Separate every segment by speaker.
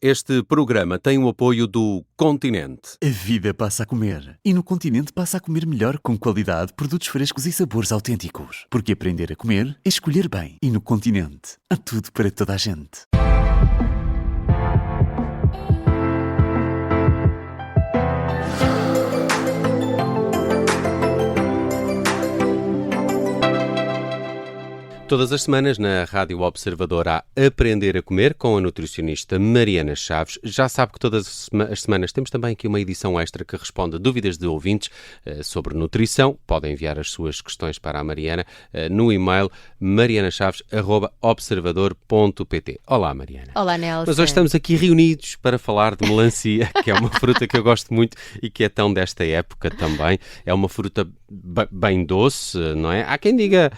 Speaker 1: Este programa tem o apoio do Continente.
Speaker 2: A vida passa a comer. E no Continente passa a comer melhor, com qualidade, produtos frescos e sabores autênticos. Porque aprender a comer é escolher bem. E no Continente, há tudo para toda a gente.
Speaker 1: Todas as semanas na Rádio Observador há Aprender a Comer com a nutricionista Mariana Chaves. Já sabe que todas as semanas temos também aqui uma edição extra que responde a dúvidas de ouvintes sobre nutrição. Podem enviar as suas questões para a Mariana no e-mail marianachaves@observador.pt. Olá, Mariana.
Speaker 3: Olá, Nelson.
Speaker 1: Mas hoje estamos aqui reunidos para falar de melancia, que é uma fruta que eu gosto muito e que é tão desta época também. É uma fruta bem doce, não é? Há quem diga...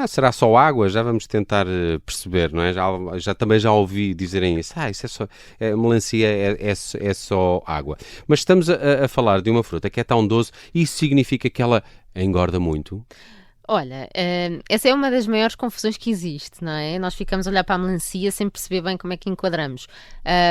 Speaker 1: será só água? Já vamos tentar perceber, não é? Também já ouvi dizerem isso. Isso é só... melancia é só água. Mas estamos a falar de uma fruta que é tão doce e isso significa que ela engorda muito?
Speaker 3: Olha, essa é uma das maiores confusões que existe, não é? Nós ficamos a olhar para a melancia sem perceber bem como é que enquadramos.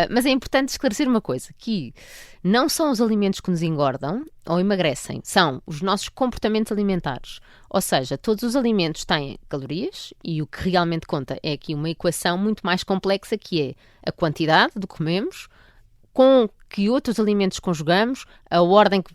Speaker 3: Mas é importante esclarecer uma coisa, que não são os alimentos que nos engordam ou emagrecem, são os nossos comportamentos alimentares. Ou seja, todos os alimentos têm calorias e o que realmente conta é aqui uma equação muito mais complexa, que é a quantidade do que comemos, com que outros alimentos conjugamos, a ordem que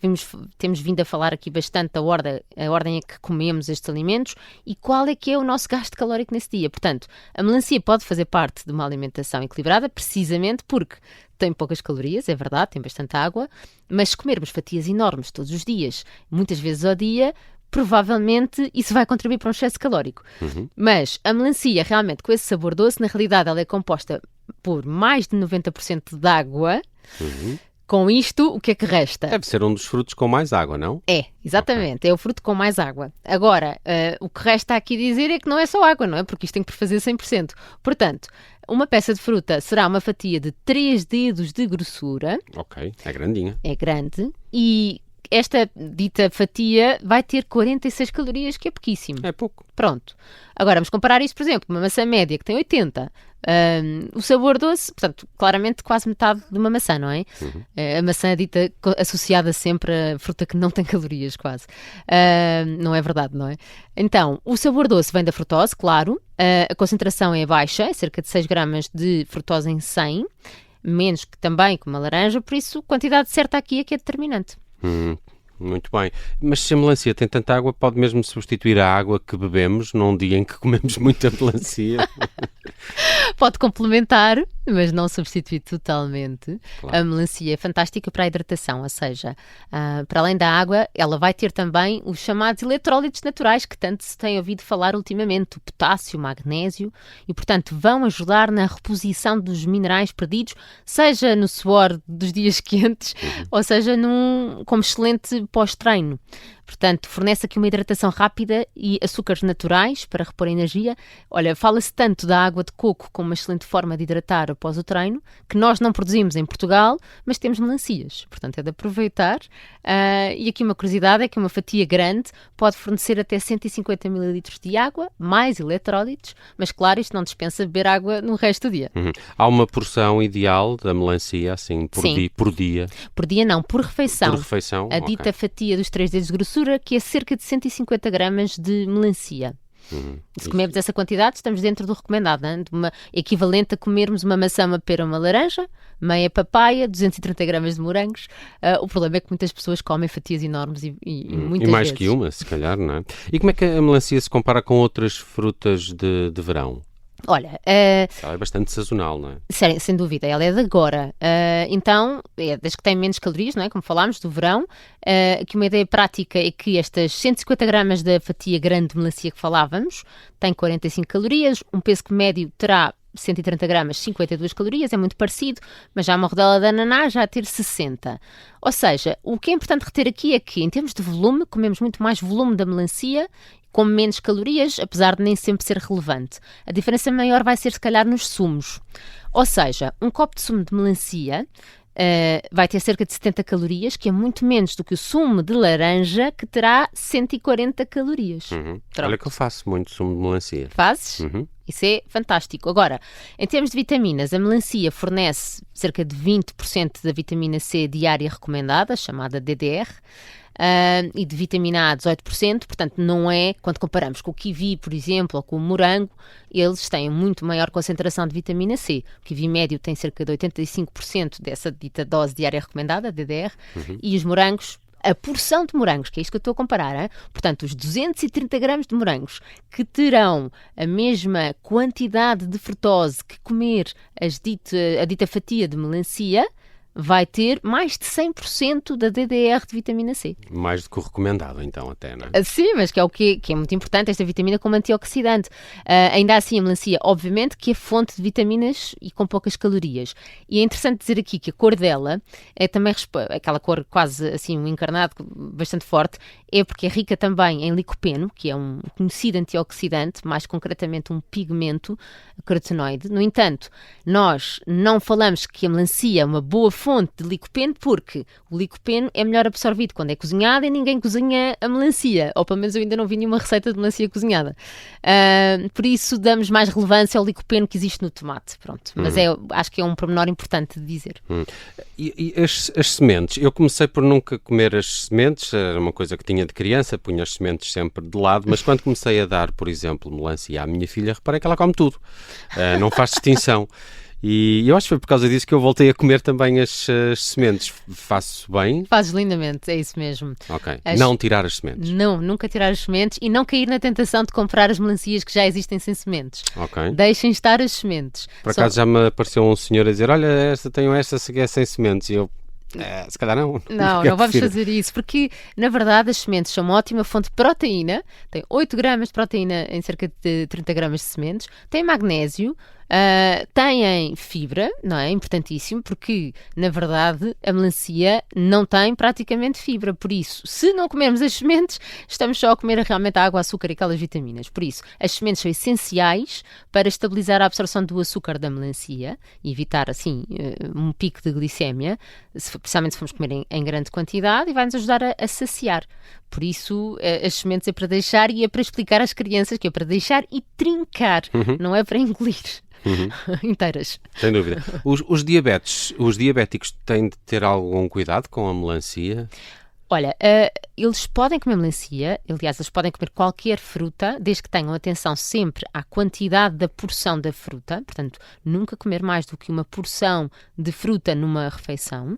Speaker 3: temos vindo a falar aqui bastante, a ordem em que comemos estes alimentos e qual é que é o nosso gasto calórico nesse dia. Portanto, a melancia pode fazer parte de uma alimentação equilibrada precisamente porque tem poucas calorias, é verdade, tem bastante água, mas se comermos fatias enormes todos os dias, muitas vezes ao dia, provavelmente isso vai contribuir para um excesso calórico. Mas a melancia, realmente, com esse sabor doce, na realidade ela é composta por mais de 90% de água. Com isto, o que é que resta?
Speaker 1: Deve ser um dos frutos com mais água, não?
Speaker 3: É, exatamente, okay. É o fruto com mais água. Agora, o que resta aqui dizer é que não é só água, não é? Porque isto tem que fazer 100%. Portanto, uma peça de fruta será uma fatia de 3 dedos de grossura.
Speaker 1: Ok, é grandinha.
Speaker 3: É grande e... esta dita fatia vai ter 46 calorias, que é pouquíssimo.
Speaker 1: É pouco.
Speaker 3: Pronto. Agora, vamos comparar isto, por exemplo, com uma maçã média que tem 80. O sabor doce, portanto, claramente quase metade de uma maçã, não é? A maçã dita associada sempre a fruta que não tem calorias, quase. Não é verdade, não é? Então, o sabor doce vem da frutose, claro. A concentração é baixa, é cerca de 6 gramas de frutose em 100. Menos que também com uma laranja, por isso a quantidade certa aqui é que é determinante.
Speaker 1: Muito bem. Mas se a melancia tem tanta água, pode mesmo substituir a água que bebemos num dia em que comemos muita melancia?
Speaker 3: Pode complementar, mas não substituir totalmente.
Speaker 1: Claro.
Speaker 3: A melancia é fantástica para a hidratação, ou seja, para além da água, ela vai ter também os chamados eletrólitos naturais que tanto se tem ouvido falar ultimamente, o potássio, o magnésio, e portanto vão ajudar na reposição dos minerais perdidos, seja no suor dos dias quentes, ou seja como excelente pós-treino. Portanto, fornece aqui uma hidratação rápida e açúcares naturais para repor energia. Olha, fala-se tanto da água de coco como uma excelente forma de hidratar após o treino, que nós não produzimos em Portugal, mas temos melancias. Portanto, é de aproveitar. E aqui uma curiosidade é que uma fatia grande pode fornecer até 150 ml de água, mais eletrólitos, mas claro, isto não dispensa beber água no resto do dia.
Speaker 1: Há uma porção ideal da melancia, assim, por dia?
Speaker 3: Por dia não, por refeição.
Speaker 1: Por refeição?
Speaker 3: A dita fatia dos 3 dedos de grossura, que é cerca de 150 gramas de melancia. Se comermos essa quantidade, estamos dentro do recomendado, né? Equivalente a comermos uma maçã, uma pera, uma laranja, meia papaya, 230 gramas de morangos. O problema é que muitas pessoas comem fatias enormes e muitas
Speaker 1: mais
Speaker 3: vezes.
Speaker 1: Que uma, se calhar, não é? E como é que a melancia se compara com outras frutas de verão?
Speaker 3: Olha,
Speaker 1: ela é bastante sazonal, não é?
Speaker 3: Sem dúvida, ela é de agora. Então, desde que tem menos calorias, não é? Como falámos, do verão, que uma ideia prática é que estas 150 gramas da fatia grande de melancia que falávamos tem 45 calorias, um peso médio terá 130 gramas, 52 calorias, é muito parecido, mas já uma rodela de ananás já a ter 60. Ou seja, o que é importante reter aqui é que, em termos de volume, comemos muito mais volume da melancia, com menos calorias, apesar de nem sempre ser relevante. A diferença maior vai ser, se calhar, nos sumos. Ou seja, um copo de sumo de melancia vai ter cerca de 70 calorias, que é muito menos do que o sumo de laranja, que terá 140 calorias.
Speaker 1: Olha que eu faço muito sumo de melancia.
Speaker 3: Fazes? Isso é fantástico. Agora, em termos de vitaminas, a melancia fornece cerca de 20% da vitamina C diária recomendada, chamada DDR, e de vitamina A 18%, portanto não é, quando comparamos com o kiwi, por exemplo, ou com o morango, eles têm muito maior concentração de vitamina C. O kiwi médio tem cerca de 85% dessa dita dose diária recomendada, DDR, e os morangos, a porção de morangos, que é isto que eu estou a comparar, hein? Portanto, os 230 gramas de morangos que terão a mesma quantidade de frutose que comer a dita fatia de melancia, vai ter mais de 100% da DDR de vitamina C.
Speaker 1: Mais do que o recomendado, então, até, não é?
Speaker 3: Sim, mas que é o que é muito importante, esta vitamina como antioxidante. Ainda assim, a melancia, obviamente, que é fonte de vitaminas e com poucas calorias. E é interessante dizer aqui que a cor dela é também aquela cor quase assim, um encarnado bastante forte, é porque é rica também em licopeno, que é um conhecido antioxidante, mais concretamente um pigmento carotenoide. No entanto, nós não falamos que a melancia é uma boa fonte de licopeno porque o licopeno é melhor absorvido quando é cozinhado e ninguém cozinha a melancia, ou pelo menos eu ainda não vi nenhuma receita de melancia cozinhada. Por isso damos mais relevância ao licopeno que existe no tomate, pronto. Mas acho que é um pormenor importante de dizer.
Speaker 1: E as sementes? Eu comecei por nunca comer as sementes, era uma coisa que tinha de criança, punha as sementes sempre de lado, mas quando comecei a dar, por exemplo, melancia à minha filha, reparei que ela come tudo, não faz distinção. E eu acho que foi por causa disso que eu voltei a comer também as sementes. Faço bem?
Speaker 3: Fazes lindamente, é isso mesmo.
Speaker 1: Ok. Não tirar as sementes.
Speaker 3: Não, nunca tirar as sementes e não cair na tentação de comprar as melancias que já existem sem sementes.
Speaker 1: Ok.
Speaker 3: Deixem estar as sementes.
Speaker 1: Por acaso já me apareceu um senhor a dizer, olha, tenho esta é sem sementes. E eu, se calhar não.
Speaker 3: Não vamos fazer isso, porque na verdade as sementes são uma ótima fonte de proteína, tem 8 gramas de proteína em cerca de 30 gramas de sementes, tem magnésio, têm fibra, não é? Importantíssimo, porque na verdade a melancia não tem praticamente fibra, por isso, se não comermos as sementes, estamos só a comer realmente a água, açúcar e aquelas vitaminas. Por isso, as sementes são essenciais para estabilizar a absorção do açúcar da melancia e evitar assim um pico de glicémia, especialmente se formos comer em grande quantidade, e vai-nos ajudar a saciar. Por isso, as sementes é para deixar e é para explicar às crianças que é para deixar e trincar, não é para engolir. Inteiras.
Speaker 1: Sem dúvida. Os diabéticos têm de ter algum cuidado com a melancia?
Speaker 3: Olha, eles podem comer melancia, aliás, eles podem comer qualquer fruta, desde que tenham atenção sempre à quantidade da porção da fruta, portanto, nunca comer mais do que uma porção de fruta numa refeição.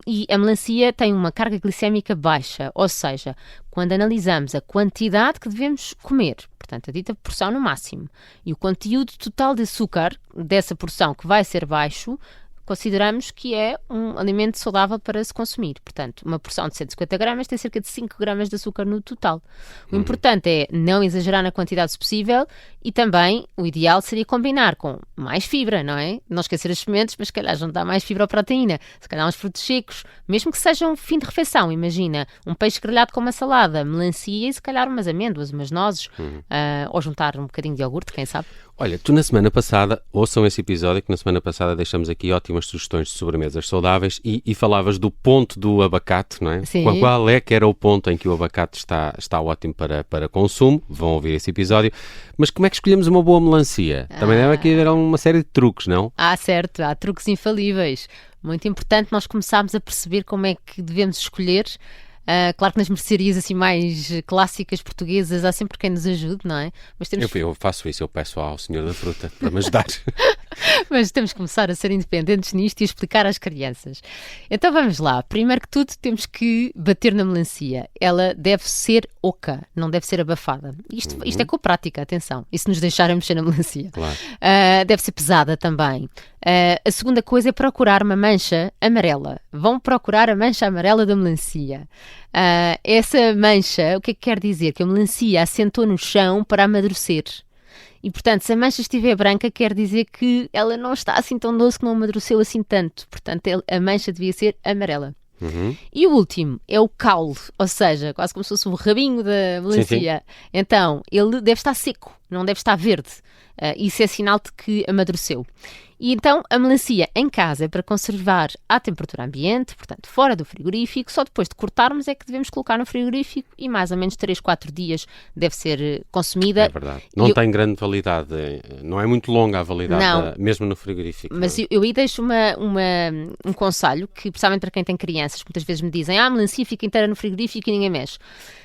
Speaker 3: E a melancia tem uma carga glicémica baixa, ou seja, quando analisamos a quantidade que devemos comer, portanto, a dita porção no máximo, e o conteúdo total de açúcar dessa porção que vai ser baixo, consideramos que é um alimento saudável para se consumir. Portanto, uma porção de 150 gramas tem cerca de 5 gramas de açúcar no total. O importante é não exagerar na quantidade possível e também o ideal seria combinar com mais fibra, não é? Não esquecer as sementes, mas se calhar juntar mais fibra ou proteína, se calhar uns frutos secos, mesmo que seja um fim de refeição, imagina, um peixe grelhado com uma salada, melancia e se calhar umas amêndoas, umas nozes, ou juntar um bocadinho de iogurte, quem sabe?
Speaker 1: Olha, tu na semana passada, ouçam esse episódio, que na semana passada deixamos aqui ótimas sugestões de sobremesas saudáveis e falavas do ponto do abacate, não é?
Speaker 3: Sim.
Speaker 1: Qual é que era o ponto em que o abacate está ótimo para consumo? Vão ouvir esse episódio. Mas como é que escolhemos uma boa melancia? Também deve aqui haver uma série de truques, não?
Speaker 3: Certo, há truques infalíveis. Muito importante nós começarmos a perceber como é que devemos escolher. Claro que nas mercearias assim mais clássicas portuguesas há sempre quem nos ajude, não é? Mas
Speaker 1: Eu faço isso, eu peço ao senhor da fruta para me ajudar.
Speaker 3: Mas temos que começar a ser independentes nisto e explicar às crianças. Então vamos lá. Primeiro que tudo temos que bater na melancia. Ela deve ser oca, não deve ser abafada. Isto é com a prática, atenção. E se nos deixarem mexer na melancia.
Speaker 1: Claro.
Speaker 3: Deve ser pesada também. A segunda coisa é procurar uma mancha amarela. Vão procurar a mancha amarela da melancia. Essa mancha, o que é que quer dizer? Que a melancia assentou no chão para amadurecer. E, portanto, se a mancha estiver branca, quer dizer que ela não está assim tão doce, que não amadureceu assim tanto. Portanto, a mancha devia ser amarela. E o último é o caule, ou seja, quase como se fosse o rabinho da melancia. Sim. Então, ele deve estar seco, não deve estar verde. Isso é sinal de que amadureceu. E então a melancia em casa é para conservar à temperatura ambiente, portanto fora do frigorífico, só depois de cortarmos é que devemos colocar no frigorífico e mais ou menos 3, 4 dias deve ser consumida.
Speaker 1: É verdade. Não tem grande validade, não é muito longa a validade, mesmo no frigorífico.
Speaker 3: Mas eu aí deixo um conselho, que principalmente para quem tem crianças, muitas vezes me dizem, a melancia fica inteira no frigorífico e ninguém mexe.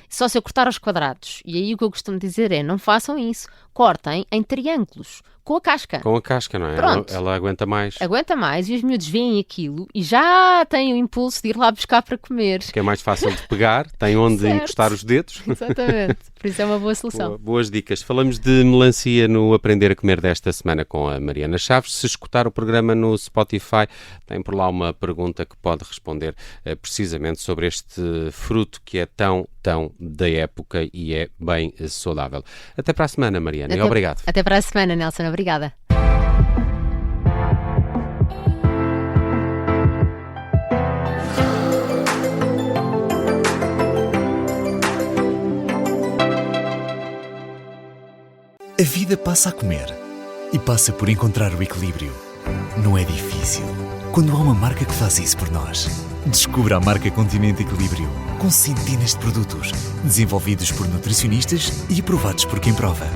Speaker 3: Só se eu cortar aos quadrados. E aí o que eu costumo dizer é, não façam isso. Cortem em triângulos, com a casca.
Speaker 1: Com a casca, não é?
Speaker 3: Pronto.
Speaker 1: Ela aguenta mais.
Speaker 3: Aguenta mais e os miúdos veem aquilo e já têm o impulso de ir lá buscar para comer.
Speaker 1: Que é mais fácil de pegar, tem onde
Speaker 3: Certo.
Speaker 1: encostar os dedos.
Speaker 3: Exatamente. Por isso é uma boa solução.
Speaker 1: Boas dicas. Falamos de melancia no Aprender a Comer desta semana com a Mariana Chaves. Se escutar o programa no Spotify, tem por lá uma pergunta que pode responder precisamente sobre este fruto que é tão da época e é bem saudável. Até para a semana, Mariana, e obrigado.
Speaker 3: Até para a semana, Nelson. Obrigada.
Speaker 2: A vida passa a comer e passa por encontrar o equilíbrio. Não é difícil quando há uma marca que faz isso por nós. Descubra a marca Continente Equilíbrio, com centenas de produtos, desenvolvidos por nutricionistas e aprovados por quem prova.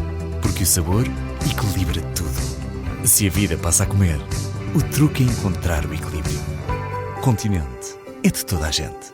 Speaker 2: Porque o sabor equilibra tudo. Se a vida passa a comer, o truque é encontrar o equilíbrio. Continente é de toda a gente.